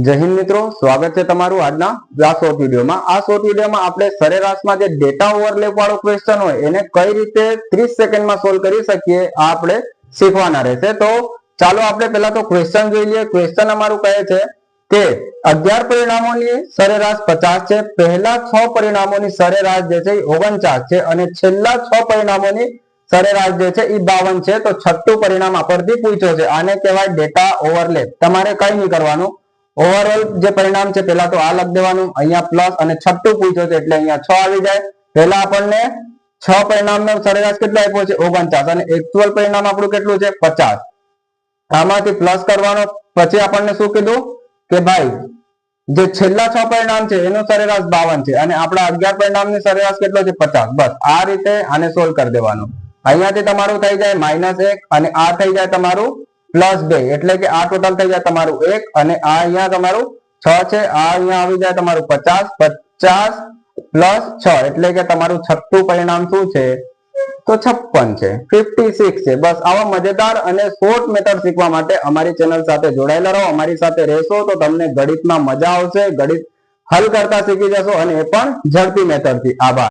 જય હિન્દ મિત્રો, સ્વાગત છે તમારું આજના આ શોર્ટ વિડીયોમાં। આ શોર્ટ વિડીયોમાં આપણે સરેરાશમાં જે ડેટા ઓવરલેપ વાળો ક્વેશ્ચન હોય એને કઈ રીતે 30 સેકન્ડમાં સોલ્વ કરી શકીએ આ આપણે શીખવાના રહેશે। તો ચાલો આપણે પહેલા તો ક્વેશ્ચન જોઈ લઈએ। ક્વેશ્ચન અમારું કહે છે કે 11 પરિણામોની સરેરાશ 50 છે, પહેલા 6 પરિણામોની સરેરાશ જે છે એ 49 છે અને છેલ્લા 6 પરિણામોની સરેરાશ જે છે એ 52 છે। તો છઠ્ઠું પરિણામ આપણથી પૂછ્યો છે, આને કહેવાય ડેટા ઓવરલેપ। તમારે કઈ નહીં કરવાનું, ઓવરઓલ જે પરિણામ છે પહેલા તો આ લખ દેવાનું, અહીંયા પ્લસ અને છઠ્ઠું પૂછ્યો છે એટલે અહીંયા 6 આવી જાય। પહેલા આપણને 6 પરિણામનો સરેરાશ કેટલો આપ્યો છે 49 અને એક્ચ્યુઅલ પરિણામ આપણું કેટલું છે 50। આમાંથી પ્લસ કરવાનો, પછી આપણને શું કીધું કે ભાઈ જે છેલ્લા 6 પરિણામ છે એનો સરેરાશ 52 છે અને આપણા 11 પરિણામની સરેરાશ કેટલો છે 50। બસ આ રીતે આને સોલ્વ કરી દેવાનું। અહીંયાથી તમારું થઈ જાય -1 અને આ થઈ જાય તમારું +2 એટલે કે આ ટોટલ થઈ જાય તમારું 1 અને આ અહીંયા તમારું 6 છે, આ અહીંયા આવી જાય તમારું 50 + 6 એટલે કે તમારું છઠ્ઠું પરિણામ શું છે તો 56 છે, 56 છે। બસ આવા મજેદાર અને શોર્ટ મેથડ શીખવા માટે અમારી ચેનલ સાથે જોડાયેલા રહો। અમારી સાથે રહેશો તો તમને ગણિતમાં મજા આવશે, ગણિત હલ કરતા શીખી જશો અને એ પણ ઝડપી મેથડથી। આભાર।